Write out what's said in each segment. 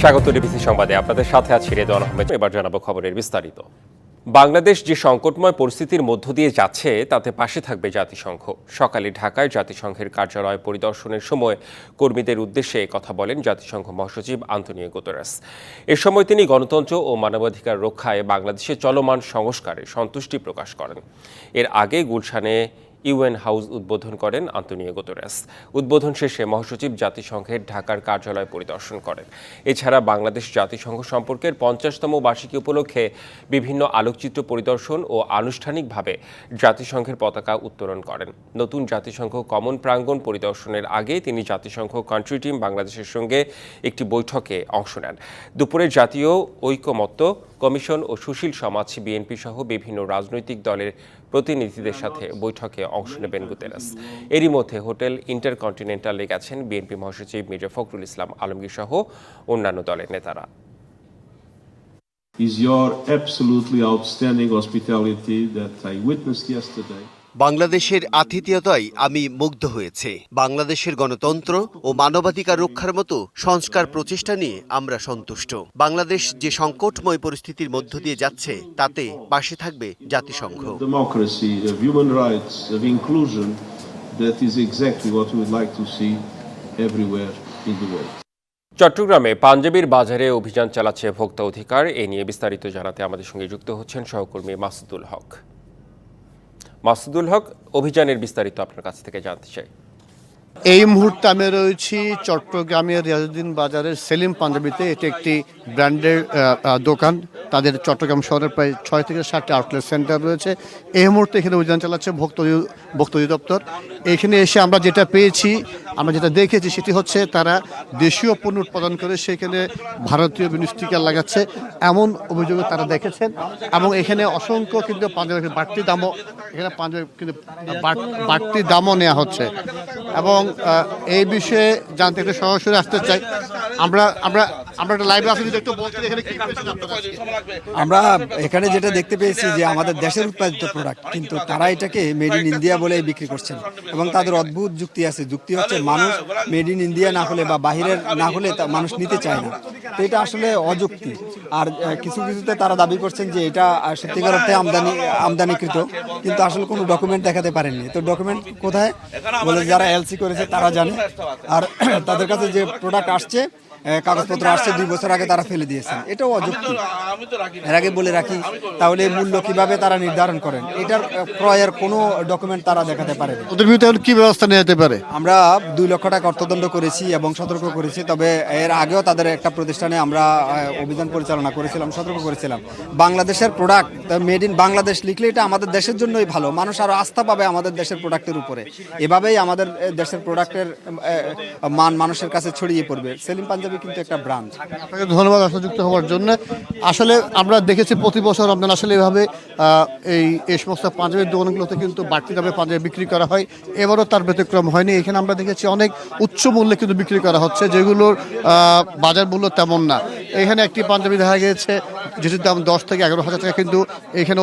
স্বাগত ডিবিসি সংবাদে আপনাদের সাথে আছি রেদওয়ান আহমেদ। এবার জানাবো খবরের বিস্তারিত। বাংলাদেশ যে সংকটময় পরিস্থিতির মধ্য দিয়ে যাচ্ছে তাতে পাশে থাকবে জাতিসংঘ। সকালে ঢাকায় জাতিসংঘের কার্যালয় পরিদর্শনের সময় কর্মীদের উদ্দেশ্যে কথা বলেন জাতিসংঘ মহাসচিব আন্তোনিও গুতেরেস। এ সময় তিনি গণতন্ত্র ও মানবাধিকার রক্ষায় বাংলাদেশের চলমান সংস্কারে সন্তুষ্টি প্রকাশ করেন। এর আগে গুলশানে ইউএন হাউস উদ্বোধন করেন আন্তোনিও গুতেরেস। উদ্বোধন শেষে মহাসচিব জাতিসংঘের ঢাকার কার্যালয় পরিদর্শন করেন। এছাড়া বাংলাদেশ জাতিসংঘ সম্পর্কের 50তম বার্ষিকী উপলক্ষে বিভিন্ন আলোকচিত্র পরিদর্শন ও আনুষ্ঠানিকভাবে জাতিসংঘের পতাকা উত্তোলন করেন। নতুন জাতিসংঘ কমন প্রাঙ্গণ পরিদর্শনের আগে তিনি জাতিসংঘ কান্ট্রি টিম বাংলাদেশের সঙ্গে একটি বৈঠকে অংশ নেন। দুপুরে জাতীয় ঐকমত্য কমিশন ও সুশীল সমাজ বিএনপি সহ বিভিন্ন রাজনৈতিক দলের প্রতিনিধিদের সাথে বৈঠকে অংশ নেবেন গুতেরেস। এরই মধ্যে হোটেল ইন্টারকন্টিনেন্টালে গেছেন বিএনপি মহাসচিব মির্জা ফখরুল ইসলাম আলমগীর সহ অন্যান্য দলের নেতারা। Is your absolutely outstanding hospitality that I witnessed yesterday. বাংলাদেশের আতিথেয়তায় আমি মুগ্ধ হয়েছে। বাংলাদেশের গণতন্ত্র ও মানবাধিকার রক্ষার মতো সংস্কার প্রচেষ্টা নিয়ে আমরা সন্তুষ্ট। বাংলাদেশ যে সংকটময় পরিস্থিতির মধ্য দিয়ে যাচ্ছে তাতে পাশে থাকবে জাতিসংঘ। Democracy, of human rights, of inclusion, that is exactly what we would like to see everywhere in the world. চট্টগ্রামে পাঞ্জাবির বাজারে অভিযান চালাচ্ছে ভোক্তা অধিকার। এ নিয়ে বিস্তারিত জানাতে আমাদের সঙ্গে যুক্ত হচ্ছেন সহকর্মী মাসুদুল হক। মাসুদুল হক, অভিযানের বিস্তারিত আপনার কাছ থেকে জানতে চাই। এই মুহূর্তে আমি রয়েছি চট্টগ্রামের রিয়াজউদ্দিন বাজারের সেলিম পাঞ্জাবিতে। এটি একটি ব্র্যান্ডের দোকান। তাদের চট্টগ্রাম শহরের প্রায় 6 থেকে 7টি আউটলেট সেন্টার রয়েছে। এই মুহূর্তে এখানে অভিযান চালাচ্ছে ভোক্তা অধিদপ্তর। এখানে এসে আমরা যেটা পেয়েছি, আমরা যেটা দেখেছি সেটি হচ্ছে তারা দেশীয় পণ্য উৎপাদন করে সেখানে ভারতীয় স্টিকার লাগাচ্ছে, এমন অভিযোগ তারা দেখেছেন। এবং এখানে অসংখ্য কিন্তু পাঞ্জাবির বাড়তি দামও এখানে কিন্তু বাড়তি দামও নেওয়া হচ্ছে। এবং এই বিষয়ে জানতে একটু সরাসরি আসতে চাই। আমরা একটা লাইভে আসলে একটু বলতে এখানে কি আমরা এখানে যেটা দেখতে পেয়েছি যে আমাদের দেশের উৎপাদিত প্রোডাক্ট, কিন্তু তারা এটাকে মেড ইন ইন্ডিয়া বলে বিক্রি করছেন এবং তাদের অদ্ভুত যুক্তি আছে। যুক্তি হচ্ছে মানুষ মেড ইন ইন্ডিয়া না হলে বা বাহিরের না হলে তা মানুষ নিতে চায় না। তো এটা আসলে অযুক্তি। আর কিছুতে তারা দাবি করছেন যে এটা সত্যিকার অর্থে আমদানিকৃত, কিন্তু আসলে কোনো ডকুমেন্ট দেখাতে পারেননি। তো ডকুমেন্ট কোথায় বলে যারা এলসি করেছে তারা জানে। আর তাদের কাছে যে প্রোডাক্ট আসছে, কাগজপত্র আসছে 2 বছর আগে তারা ফেলে দিয়েছেন, এটাও অযুক্তি। এর আগে বলে রাখি, তাহলে মূল্য কিভাবে তারা নির্ধারণ করেন? এটার ক্রয়ের কোনো ডকুমেন্ট তারা দেখাতে পারে না। ওদের বিরুদ্ধে কি ব্যবস্থা নেওয়া যেতে পারে? আমরা 2 লক্ষ টাকা অর্থদণ্ড করেছি এবং সতর্ক করেছি। তবে এর আগেও তাদের একটা প্রতিষ্ঠানে আমরা অভিযান পরিচালনা করেছিলাম, সতর্ক করেছিলাম। বাংলাদেশের প্রোডাক্ট মেড ইন বাংলাদেশ লিখলে এটা আমাদের দেশের জন্যই ভালো, মানুষ আরও আস্থা পাবে আমাদের দেশের প্রোডাক্টের উপরে। এভাবেই আমাদের দেশের প্রোডাক্টের মান মানুষের কাছে ছড়িয়ে পড়বে। সেলিম পাঞ্জাবি কিন্তু একটা ব্র্যান্ড। আপনাকে ধন্যবাদ যুক্ত হওয়ার জন্য। আসলে আমরা দেখেছি প্রতি বছর রমজান আসলে এভাবে এই সমস্ত পাঞ্জাবির দোকানগুলোতে কিন্তু বাড়তি দামে পাঞ্জাবি বিক্রি করা হয়। এবারও তার ব্যতিক্রম হয়নি। এখানে আমরা দেখেছি অনেক উচ্চ মূল্যে কিন্তু বিক্রি করা হচ্ছে, যেগুলোর বাজার মূল্য তেমন না। এখানে একটি পাঞ্জাবি দেখা গেছে যেটির দাম 10 থেকে 11,000 টাকা, কিন্তু এখানে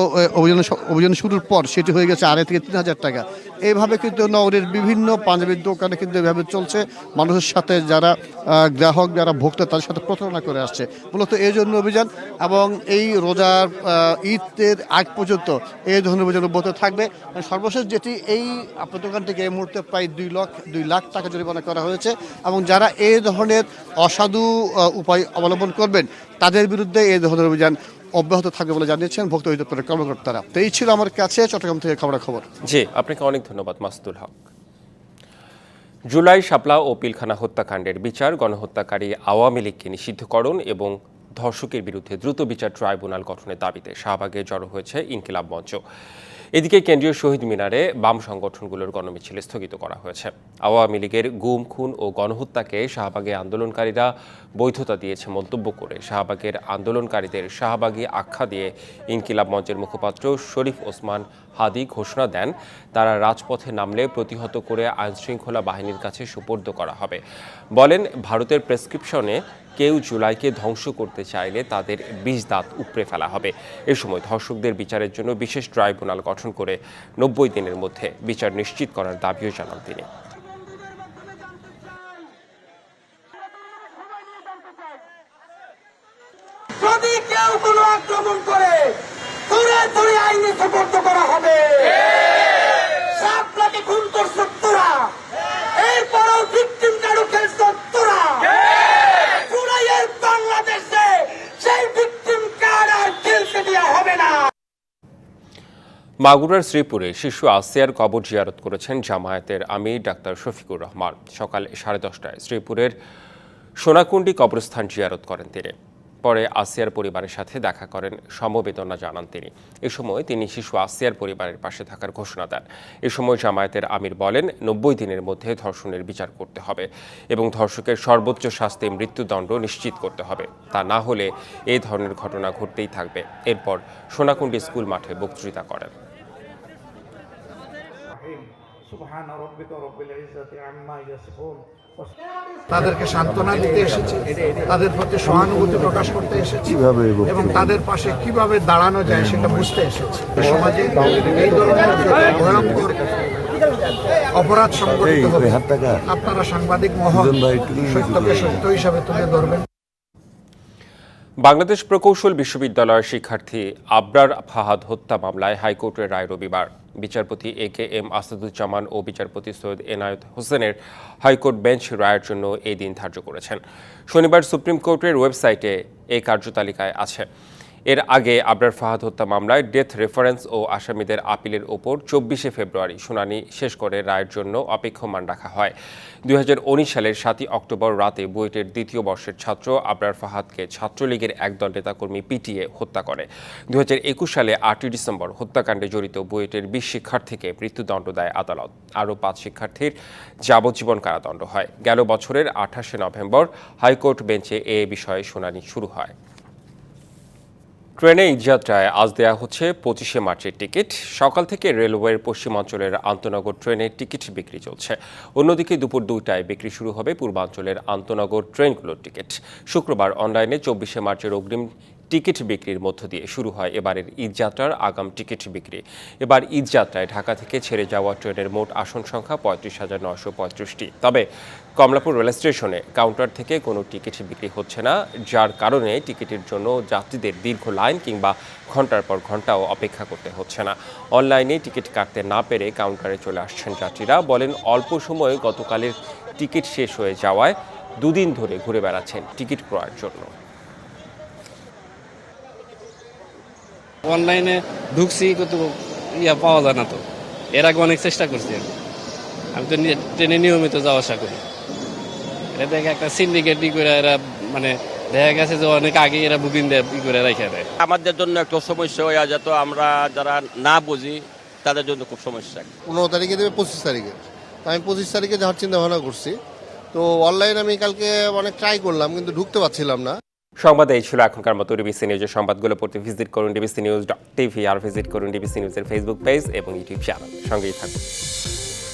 অভিযান শুরুর পর সেটি হয়ে গেছে 2,500 থেকে 3,000 টাকা। এইভাবে কিন্তু নগরের বিভিন্ন পাঞ্জাবির দোকানে কিন্তু এভাবে চলছে। মানুষের সাথে যারা গ্রাহক, যারা ভোক্তা, তাদের সাথে প্রতারণা করে আসছে। মূলত এই জন্য অভিযান, এবং এই রোজার ঈদের আগ পর্যন্ত এই ধরনের অভিযান অব্যাহত থাকবে। সর্বশেষ যেটি, এই আপনার দোকান থেকে এই মুহূর্তে প্রায় 2 লাখ টাকা জরিমানা করা হয়েছে, এবং যারা এই ধরনের অসাধু উপায় অবলম্বন করবেন তাদের বিরুদ্ধে এই ধরনের অভিযান অব্যাহত থাকবে বলে জানিয়েছেন ভোক্তা অধিদপ্তরের কর্মকর্তারা। তো এই ছিল আমার কাছে চট্টগ্রাম থেকে খবর। জি, আপনাকে অনেক ধন্যবাদ মাসুদুল হক। জুলাই শাপলা ও পিলখানা হত্যাকাণ্ডের বিচার, গণহত্যাকারী আওয়ামী লীগকে নিষিদ্ধকরণ এবং ধর্ষকের বিরুদ্ধে দ্রুত বিচার ট্রাইব্যুনাল গঠনের দাবিতে শাহবাগে জড়ো হয়েছে ইনকিলাব মঞ্চ। এদিকে কেন্দ্রীয় শহীদ মিনারে বাম সংগঠনগুলোর গণমিছিল স্থগিত করা হয়েছে। আওয়ামী লীগের গুম, খুন ও গণহত্যাকে শাহবাগে আন্দোলনকারীরা বৈধতা দিয়েছে মন্তব্য করে শাহবাগের আন্দোলনকারীদের শাহবাগী আখ্যা দিয়ে ইনকিলাব মঞ্চের মুখপাত্র শরীফ ওসমান হাদি ঘোষণা দেন, তারা রাজপথে নামলে প্রতিহত করে আইনশৃঙ্খলা বাহিনীর কাছে সুপর্দ করা হবে। বলেন, ভারতের প্রেসক্রিপশনে কেউ জুলাইকে ধ্বংস করতে চাইলে তাদের 20 দাঁত উপড়ে ফেলা হবে। এ সময় ধর্ষকদের বিচারের জন্য বিশেষ ট্রাইব্যুনাল গঠন করে 90 দিনের মধ্যে বিচার নিশ্চিত করার দাবিও জানান তিনি। আক্রমণ করে ধরে ধরে আইনে সুপর্দ করা হবে। শাপলাকে খুন করছে তোরা, এরপরও ভিকটিম কার্ডও খেলছ তোরা। জুলাইয়ের বাংলাদেশে সেই ভিকটিম কার্ড আর খেলতে দেওয়া হবে না। মাগুরার শ্রীপুরে শিশু আসিয়ার কবর জিয়ারত করেছেন জামায়াতের আমির ডাক্তার শফিকুর রহমান। সকাল 10:30টায় শ্রীপুরের সোনাকুণ্ডি কবরস্থান জিয়ারত করেন তিনি। পরে আসিয়ার পরিবারের সাথে দেখা করেন, সমবেদনা জানান তিনি। এ সময় তিনি শিশু আসিয়ার পরিবারের পাশে থাকার ঘোষণা দেন। এ সময় জামায়াতের আমির বলেন, 90 দিনের মধ্যে ধর্ষণের বিচার করতে হবে এবং ধর্ষকের সর্বোচ্চ শাস্তি মৃত্যুদণ্ড নিশ্চিত করতে হবে। তা না হলে এই ধরনের ঘটনা ঘটতেই থাকবে। এরপর সোনাকুণ্ডি স্কুল মাঠে বক্তৃতা করেন। তাদেরকে সান্ত্বনা দিতে এসেছি, তাদের প্রতি সহানুভূতি প্রকাশ করতে এসেছি এবং তাদের পাশে কিভাবে দাঁড়ানো যায় সেটা বুঝতে এসেছি। সমাজে এই ধরনের ভয়ঙ্কর অপরাধ সংঘটিত হবে, আপনারা সাংবাদিক মহল সত্যকে সত্য হিসাবে তুলে ধরবেন। বাংলাদেশ প্রকৌশল বিশ্ববিদ্যালয়ের শিক্ষার্থী আবরার ফাহাদ হত্যা মামলায় হাইকোর্টের রায় রবিবার। বিচারপতি AKM আসাদুজ্জামান ও বিচারপতি সৈয়দ এনায়েত হোসেনের হাইকোর্ট বেঞ্চ রায়ের জন্য এই দিন ধার্য করেছেন। শনিবার সুপ্রিম কোর্টের ওয়েবসাইটে এই কার্যতালিকায় আছে। এর আগে আবরার ফাহাদ হত্যা মামলায় ডেথ রেফারেন্স ও আসামিদের আপিলের ওপর 24শে ফেব্রুয়ারি শুনানি শেষ করে রায়ের জন্য অপেক্ষমান রাখা হয়। 2019 সালের 7ই অক্টোবর রাতে বুয়েটের দ্বিতীয় বর্ষের ছাত্র আবরার ফাহাদকে ছাত্রলীগের একদল নেতাকর্মী পিটিয়ে হত্যা করে। 2021 সালে 8ই ডিসেম্বর হত্যাকাণ্ডে জড়িত বুয়েটের 20 শিক্ষার্থীকে মৃত্যুদণ্ড দেয় আদালত। আরও 5 শিক্ষার্থীর যাবজ্জীবন কারাদণ্ড হয়। গেল বছরের 28শে নভেম্বর হাইকোর্ট বেঞ্চে এ বিষয়ে শুনানি শুরু হয়। ট্রেনে ঈদযাত্রায় আজ দেয়া হচ্ছে 25শে মার্চের টিকিট। সকাল থেকে রেলওয়ের পশ্চিমাঞ্চলের আন্তনগর ট্রেনের টিকিট বিক্রি চলছে। অন্যদিকে দুপুর 2টায় বিক্রি শুরু হবে পূর্বাঞ্চলের আন্তনগর ট্রেনগুলোর টিকিট। শুক্রবার অনলাইনে 24শে মার্চের অগ্রিম টিকিট বিক্রির মধ্য দিয়ে শুরু হয় এবারের ঈদযাত্রার আগাম টিকিট বিক্রি। এবার ঈদযাত্রায় ঢাকা থেকে ছেড়ে যাওয়া ট্রেনের মোট আসন সংখ্যা 35,935টি। তবে কমলাপুর রেল স্টেশনে কাউন্টার থেকে কোনো টিকিট বিক্রি হচ্ছে না, যার কারণে টিকিটের জন্য যাত্রীদের দীর্ঘ লাইন কিংবা ঘন্টার পর ঘন্টাও অপেক্ষা করতে হচ্ছে না। অনলাইনে টিকিট কাটতে না পেরে কাউন্টারে চলে আসছেন যাত্রীরা। বলেন, অল্প সময়ে গতকালের টিকিট শেষ হয়ে যাওয়ায় 2 দিন ধরে ঘুরে বেড়াচ্ছেন টিকিট ক্রয়ের জন্য। অনলাইনে ঢুকছি কিন্তু পাওয়া যায় না। তো এর আগে অনেক চেষ্টা করছি আমি তো ট্রেনে নিয়মিত যাওয়া আসা করি। এটা দেখে একটা সিন্ডিকেট করে এরা মানে দেখা গেছে যে অনেক আগে এরা বুকিং দেয় করে রেখে দেয়। আমাদের জন্য একটু সমস্যা হয়ে যেত, আমরা যারা না বুঝি তাদের জন্য খুব সমস্যা। 15 তারিখে দেবে 25 তারিখে, তো আমি 25 তারিখে যাওয়ার চিন্তা ভাবনা করছি। তো অনলাইন আমি কালকে অনেক ট্রাই করলাম কিন্তু ঢুকতে পারছিলাম না। সংবাদ এই ছিল এখনকার মতো। ডিবিসি নিউজের সংবাদগুলো পড়তে ভিজিট করুন dbcnews.tv আর ভিজিট করুন ডিবিসি নিউজের ফেসবুক পেজ এবং ইউটিউব চ্যানেল। সঙ্গেই থাকুন।